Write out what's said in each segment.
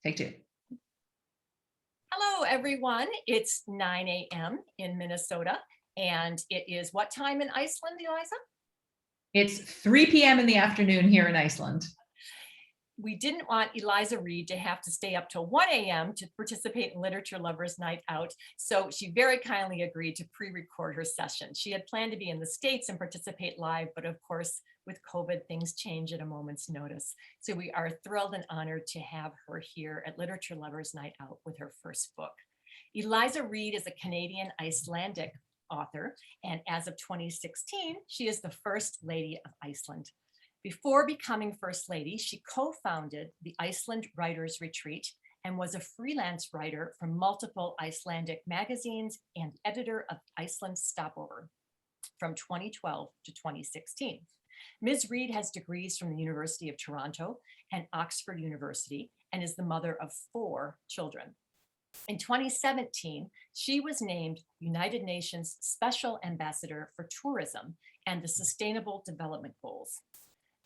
Take two. Hello, everyone. It's 9 a.m. in Minnesota, and it is what time in Iceland, Eliza? It's 3 p.m. in the afternoon here in Iceland. We didn't want Eliza Reid to have to stay up till 1 a.m. to participate in Literature Lovers Night Out, so she very kindly agreed to pre-record her session. She had planned to be in the States and participate live, but of course, with COVID, things change at a moment's notice. So we are thrilled and honored to have her here at Literature Lovers Night Out with her first book. Eliza Reid is a Canadian Icelandic author, and as of 2016, she is the First Lady of Iceland. Before becoming First Lady, she co-founded the Iceland Writers Retreat and was a freelance writer for multiple Icelandic magazines and editor of Iceland Stopover from 2012 to 2016. Ms. Reid has degrees from the University of Toronto and Oxford University and is the mother of 4 children. In 2017, she was named United Nations Special Ambassador for Tourism and the Sustainable Development Goals.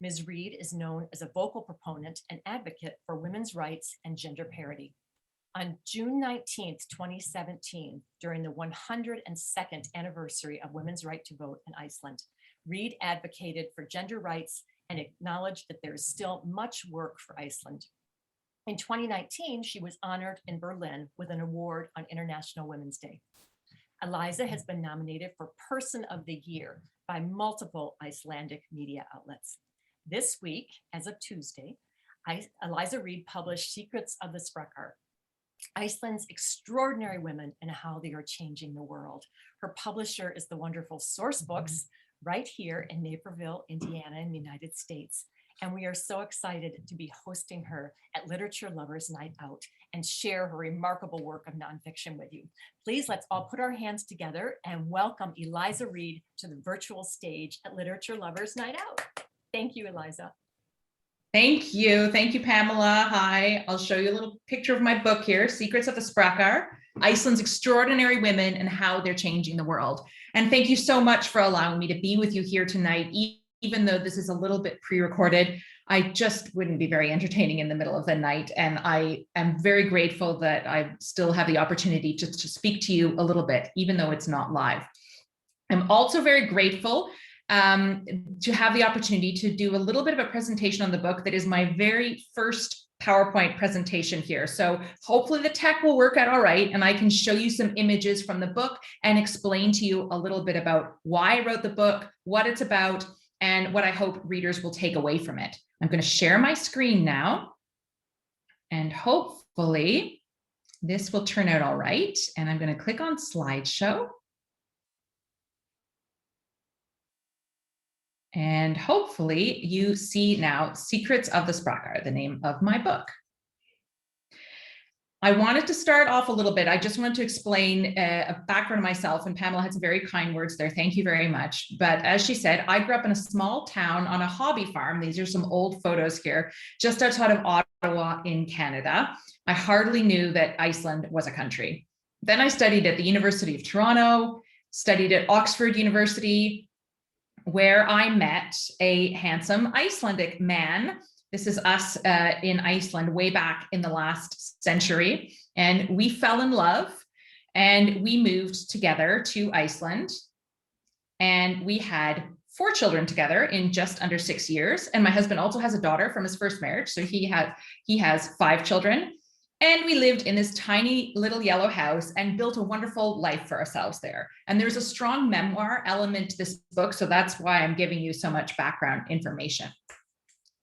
Ms. Reid is known as a vocal proponent and advocate for women's rights and gender parity. On June 19th, 2017, during the 102nd anniversary of women's right to vote in Iceland, Reid advocated for gender rights and acknowledged that there is still much work for Iceland. In 2019, she was honored in Berlin with an award on International Women's Day. Eliza has been nominated for Person of the Year by multiple Icelandic media outlets. This week, as of Tuesday, Eliza Reid published Secrets of the Spráakar, Iceland's extraordinary women and how they are changing the world. Her publisher is the wonderful Source Books right here in Naperville, Indiana, in the United States. And we are so excited to be hosting her at Literature Lovers Night Out and share her remarkable work of nonfiction with you. Please, let's all put our hands together and welcome Eliza Reid to the virtual stage at Literature Lovers Night Out. Thank you, Eliza. Thank you. Thank you, Pamela. Hi, I'll show you a little picture of my book here, Secrets of the Spráakar, Iceland's Extraordinary Women and How They're Changing the World. And thank you so much for allowing me to be with you here tonight. Even though this is a little bit pre-recorded, I just wouldn't be very entertaining in the middle of the night. And I am very grateful that I still have the opportunity to speak to you a little bit, even though it's not live. I'm also very grateful to have the opportunity to do a little bit of a presentation on the book that is my very first PowerPoint presentation here. So hopefully the tech will work out all right and I can show you some images from the book and explain to you a little bit about why I wrote the book, what it's about, and what I hope readers will take away from it. I'm going to share my screen now, and hopefully this will turn out all right. And I'm going to click on slideshow. And hopefully you see now Secrets of the Spráakar, the name of my book. I wanted to start off a little bit. I just wanted to explain a background of myself, and Pamela had some very kind words there. Thank you very much. But as she said, I grew up in a small town on a hobby farm. These are some old photos here, just outside of Ottawa in Canada. I hardly knew that Iceland was a country. Then I studied at the University of Toronto, studied at Oxford University, where I met a handsome Icelandic man. This is us in Iceland way back in the last century. And we fell in love and we moved together to Iceland. And we had 4 children together in just under 6 years. And my husband also has a daughter from his first marriage. So he has 5 children. And we lived in this tiny little yellow house and built a wonderful life for ourselves there. And there's a strong memoir element to this book. So that's why I'm giving you so much background information.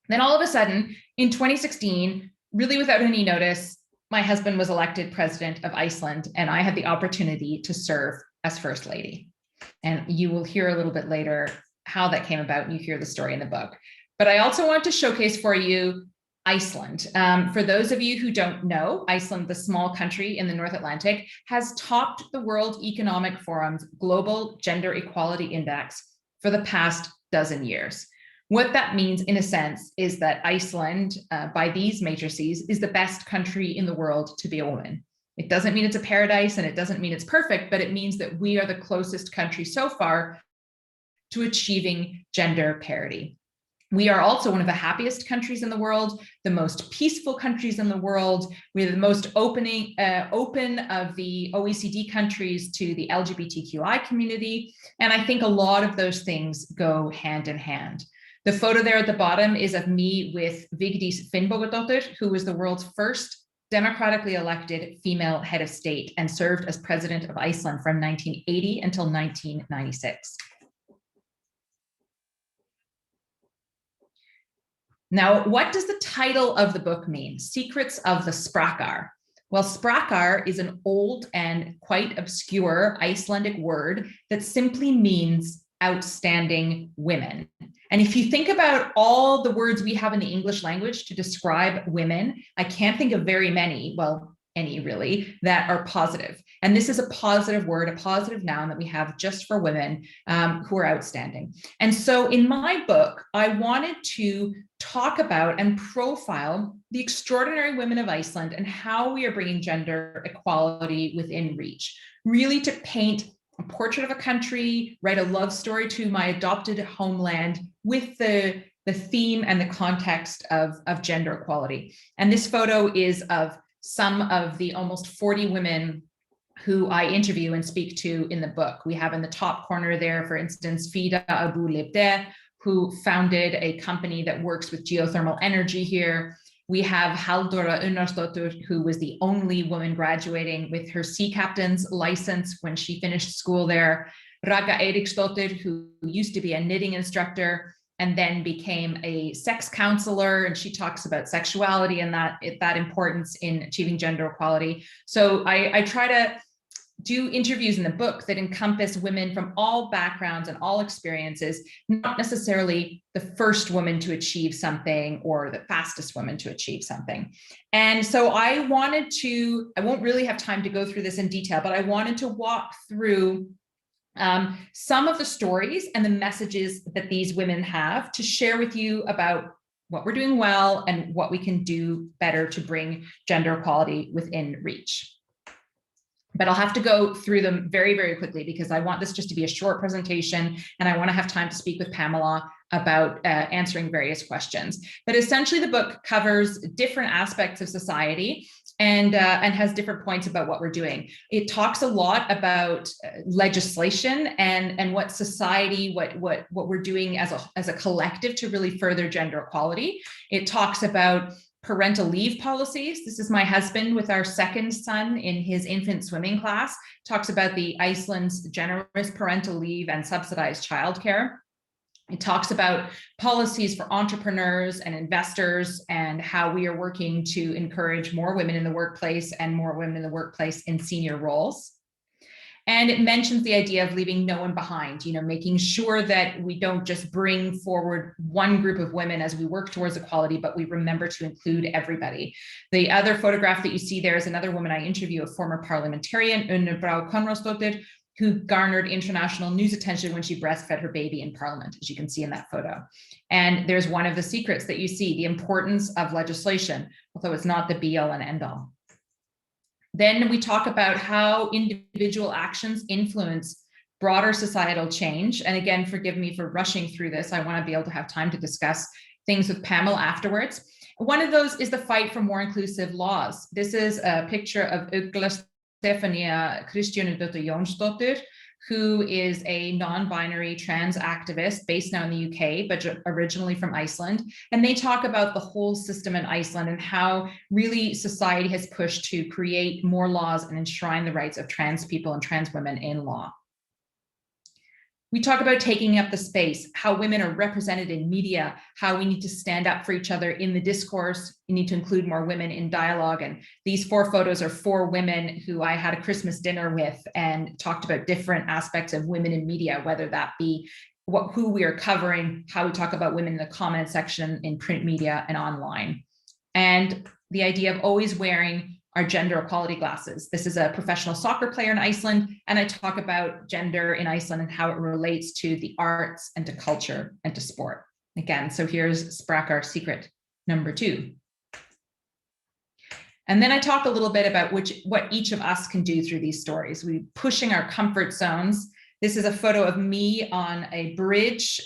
Then all of a sudden in 2016, really without any notice, my husband was elected president of Iceland and I had the opportunity to serve as First Lady. And you will hear a little bit later how that came about. You hear the story in the book. But I also want to showcase for you Iceland. For those of you who don't know, Iceland, the small country in the North Atlantic, has topped the World Economic Forum's Global Gender Equality Index for the past dozen years. What that means, in a sense, is that Iceland, by these matrices, is the best country in the world to be a woman. It doesn't mean it's a paradise and it doesn't mean it's perfect, but it means that we are the closest country so far to achieving gender parity. We are also one of the happiest countries in the world, the most peaceful countries in the world. We're the most open of the OECD countries to the LGBTQI community. And I think a lot of those things go hand in hand. The photo there at the bottom is of me with Vigdís Finnbogadóttir, who was the world's first democratically elected female head of state and served as president of Iceland from 1980 until 1996. Now, what does the title of the book mean? Secrets of the Sprakar. Well, Sprakar is an old and quite obscure Icelandic word that simply means outstanding women. And if you think about all the words we have in the English language to describe women, I can't think of very many, well, any really, that are positive. And this is a positive word, a positive noun that we have just for women who are outstanding. And so in my book, I wanted to talk about and profile the extraordinary women of Iceland and how we are bringing gender equality within reach, really to paint a portrait of a country, write a love story to my adopted homeland with the theme and the context of gender equality. And this photo is of some of the almost 40 women who I interview and speak to in the book. We have in the top corner there, for instance, Fida Abu Libdeh, who founded a company that works with geothermal energy here. We have Halldóra Unnarsdóttir, who was the only woman graduating with her sea captain's license when she finished school there. Raga Eiríksdóttir, who used to be a knitting instructor and then became a sex counselor, and she talks about sexuality and that importance in achieving gender equality. So I try to do interviews in the book that encompass women from all backgrounds and all experiences, not necessarily the first woman to achieve something or the fastest woman to achieve something. And so I won't really have time to go through this in detail, but I wanted to walk through some of the stories and the messages that these women have to share with you about what we're doing well and what we can do better to bring gender equality within reach. But I'll have to go through them very, very quickly because I want this just to be a short presentation and I want to have time to speak with Pamela about answering various questions. But essentially the book covers different aspects of society and has different points about what we're doing. It talks a lot about legislation and what society, what we're doing as a collective to really further gender equality. It talks about parental leave policies. This is my husband with our second son in his infant swimming class, talks about the Iceland's generous parental leave and subsidized childcare. It talks about policies for entrepreneurs and investors and how we are working to encourage more women in the workplace and more women in the workplace in senior roles. And it mentions the idea of leaving no one behind, making sure that we don't just bring forward one group of women as we work towards equality, but we remember to include everybody. The other photograph that you see there is another woman I interview, a former parliamentarian, Unnur Brá Konráðsdóttir, who garnered international news attention when she breastfed her baby in Parliament, as you can see in that photo. And there's one of the secrets that you see, the importance of legislation, although it's not the be all and end all. Then we talk about how individual actions influence broader societal change. And again, forgive me for rushing through this. I want to be able to have time to discuss things with Pamela afterwards. One of those is the fight for more inclusive laws. This is a picture of Ugla Stefania Kristjánudóttir Jónsdóttir, who is a non-binary trans activist based now in the UK, but originally from Iceland. And they talk about the whole system in Iceland and how really society has pushed to create more laws and enshrine the rights of trans people and trans women in law. We talk about taking up the space, how women are represented in media, how we need to stand up for each other in the discourse. You need to include more women in dialogue. And these 4 photos are 4 women who I had a Christmas dinner with and talked about different aspects of women in media, whether that be who we are covering, how we talk about women in the comment section in print media and online. And the idea of always wearing our gender equality glasses. This is a professional soccer player in Iceland, and I talk about gender in Iceland and how it relates to the arts and to culture and to sport. Again, so here's Sprakar secret number 2. And then I talk a little bit about what each of us can do through these stories. We're pushing our comfort zones. This is a photo of me on a bridge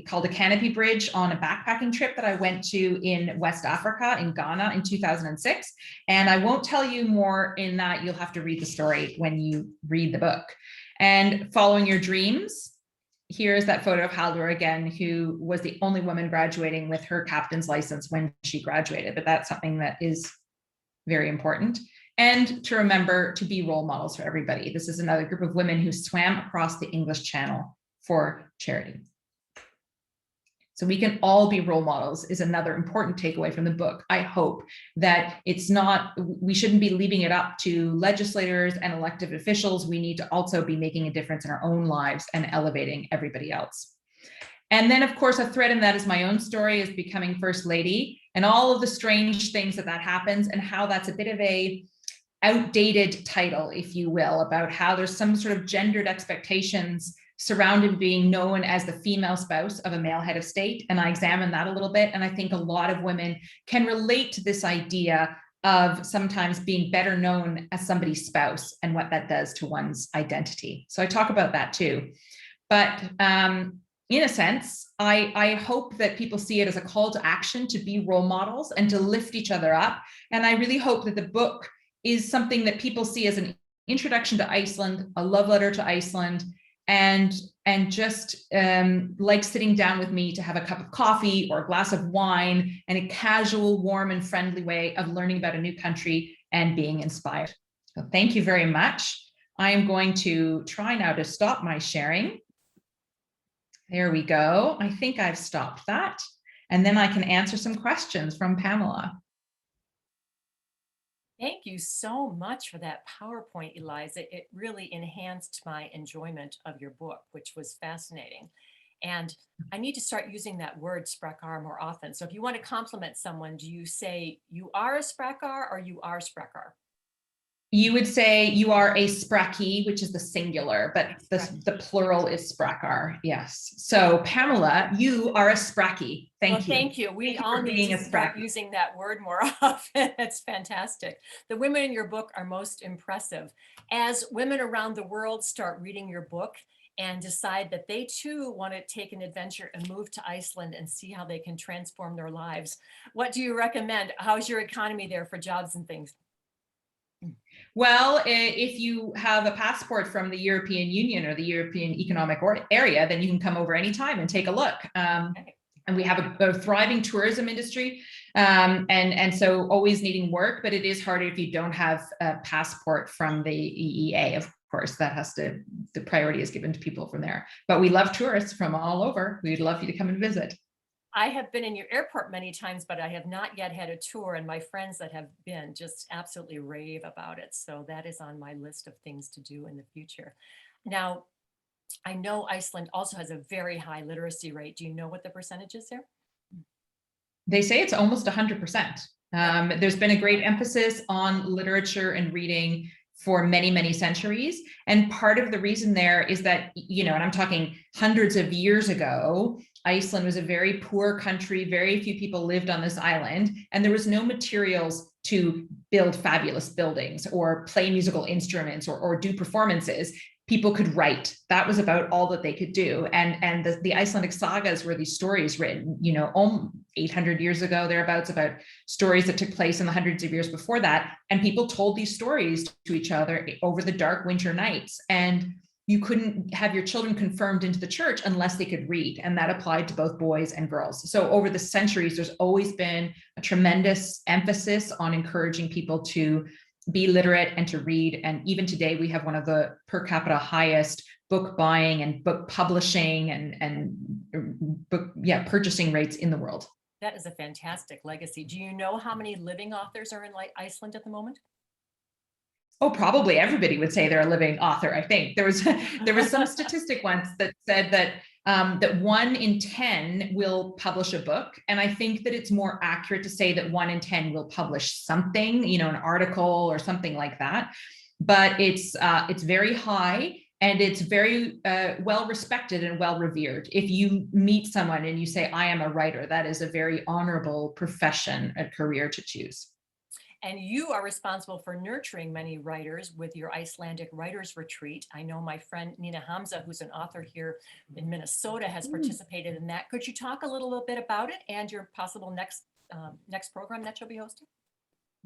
called a Canopy Bridge on a backpacking trip that I went to in West Africa, in Ghana in 2006. And I won't tell you more in that. You'll have to read the story when you read the book. And following your dreams, here's that photo of Haldor again, who was the only woman graduating with her captain's license when she graduated. But that's something that is very important. And to remember to be role models for everybody. This is another group of women who swam across the English Channel for charity. So we can all be role models is another important takeaway from the book. I hope that it's not, we shouldn't be leaving it up to legislators and elected officials. We need to also be making a difference in our own lives and elevating everybody else. And then, of course, a thread in that is my own story as becoming First Lady and all of the strange things that happens and how that's a bit of a outdated title, if you will, about how there's some sort of gendered expectations surrounding being known as the female spouse of a male head of state. And I examined that a little bit. And I think a lot of women can relate to this idea of sometimes being better known as somebody's spouse and what that does to one's identity. So I talk about that too. But in a sense, I hope that people see it as a call to action to be role models and to lift each other up. And I really hope that the book is something that people see as an introduction to Iceland, a love letter to Iceland, and just like sitting down with me to have a cup of coffee or a glass of wine and a casual, warm and friendly way of learning about a new country and being inspired. So thank you very much. I am going to try now to stop my sharing. There we go. I think I've stopped that. And then I can answer some questions from Pamela. Thank you so much for that PowerPoint, Eliza. It really enhanced my enjoyment of your book, which was fascinating. And I need to start using that word SPRAAKAR more often. So if you want to compliment someone, do you say you are a SPRAAKAR or you are SPRAAKAR? You would say you are a SPRAAKI, which is the singular, but the plural is SPRAAKAR. Yes. So Pamela, you are a SPRAAKI. Thank you. Thank you. We all need to start using that word more often. It's fantastic. The women in your book are most impressive. As women around the world start reading your book and decide that they too want to take an adventure and move to Iceland and see how they can transform their lives, what do you recommend? How's your economy there for jobs and things? Well, if you have a passport from the European Union or the European Economic Area, then you can come over anytime and take a look. And we have a thriving tourism industry, and so always needing work, but it is harder if you don't have a passport from the EEA. Of course, that has to, the priority is given to people from there. But we love tourists from all over. We'd love you to come and visit. I have been in your airport many times, but I have not yet had a tour, and my friends that have been just absolutely rave about it. So that is on my list of things to do in the future. Now, I know Iceland also has a very high literacy rate. Do you know what the percentage is there? They say it's almost 100%. There's been a great emphasis on literature and reading for many, many centuries. And part of the reason there is that, you know, and I'm talking hundreds of years ago, Iceland was a very poor country. Very few people lived on this island, and there was no materials to build fabulous buildings or play musical instruments or do performances. People could write. That was about all that they could do. And the Icelandic sagas were these stories written, you know, 800 years ago, thereabouts, about stories that took place in the hundreds of years before that. And people told these stories to each other over the dark winter nights. And you couldn't have your children confirmed into the church unless they could read. And that applied to both boys and girls. So over the centuries, there's always been a tremendous emphasis on encouraging people to be literate and to read. And even today, we have one of the per capita highest book buying and book publishing and book purchasing rates in the world. That is a fantastic legacy. Do you know how many living authors are in Iceland at the moment? Oh, probably everybody would say they're a living author. I think there was some statistic once that said that that 1 in 10 will publish a book. And I think that it's more accurate to say that 1 in 10 will publish something, you know, an article or something like that. But it's very high, and it's very well respected and well revered. If you meet someone and you say, I am a writer, that is a very honorable profession, a career to choose. And you are responsible for nurturing many writers with your Icelandic Writers Retreat. I know my friend Nina Hamza, who's an author here in Minnesota, has participated in that. Could you talk a little bit about it and your possible next program that you'll be hosting?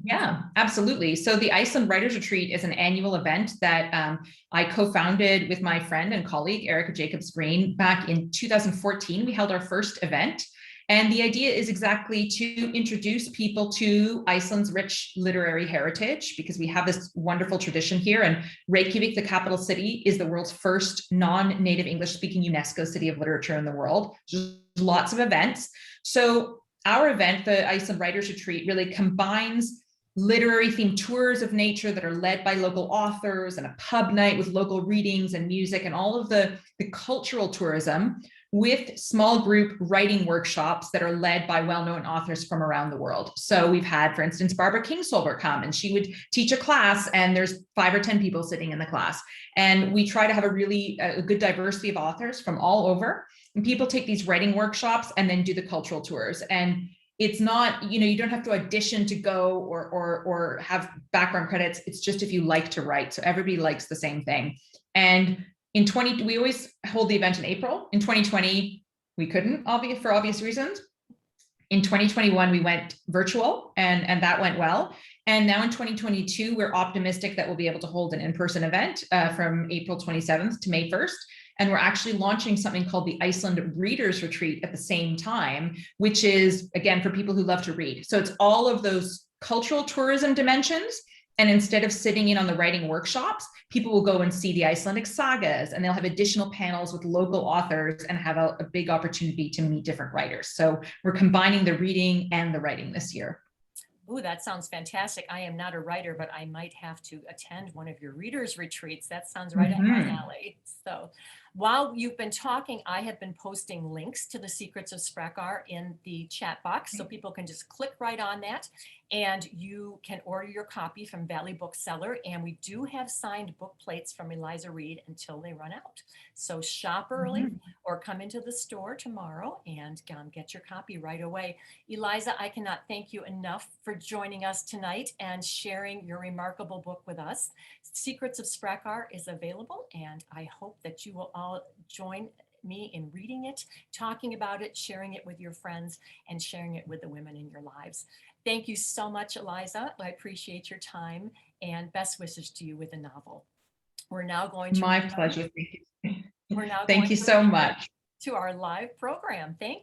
Yeah, absolutely. So the Iceland Writers Retreat is an annual event that I co-founded with my friend and colleague, Erica Jacobs Green, back in 2014. We held our first event. And the idea is exactly to introduce people to Iceland's rich literary heritage, because we have this wonderful tradition here. And Reykjavik, the capital city, is the world's first non-native English-speaking UNESCO city of literature in the world. There's lots of events. So our event, the Iceland Writers Retreat, really combines literary themed tours of nature that are led by local authors, and a pub night with local readings and music, and all of the cultural tourism, with small group writing workshops that are led by well-known authors from around the world. So we've had, for instance, Barbara Kingsolver come, and she would teach a class, and there's 5 or 10 people sitting in the class. And we try to have a good diversity of authors from all over. And people take these writing workshops and then do the cultural tours. And it's not, you don't have to audition to go or have background credits. It's just if you like to write. So everybody likes the same thing. And we always hold the event in April. In 2020, we couldn't, for obvious reasons. In 2021, we went virtual, and that went well. And now in 2022, we're optimistic that we'll be able to hold an in-person event from April 27th to May 1st. And we're actually launching something called the Iceland Readers Retreat at the same time, which is, again, for people who love to read. So it's all of those cultural tourism dimensions. And instead of sitting in on the writing workshops, people will go and see the Icelandic sagas, and they'll have additional panels with local authors and have a big opportunity to meet different writers. So we're combining the reading and the writing this year. Ooh, that sounds fantastic. I am not a writer, but I might have to attend one of your readers retreats. That sounds right up my alley. So while you've been talking, I have been posting links to the Secrets of Spraakar in the chat box, so people can just click right on that, and you can order your copy from Valley Bookseller. And we do have signed book plates from Eliza Reid until they run out. So shop early or come into the store tomorrow and get your copy right away. Eliza, I cannot thank you enough for joining us tonight and sharing your remarkable book with us. Secrets of Spraakar is available, and I hope that you will all join me in reading it, talking about it, sharing it with your friends, and sharing it with the women in your lives. Thank you so much, Eliza. I appreciate your time, and best wishes to you with the novel. We're now going to— My pleasure. Thank you. We're now Thank you so much to our live program. Thank you.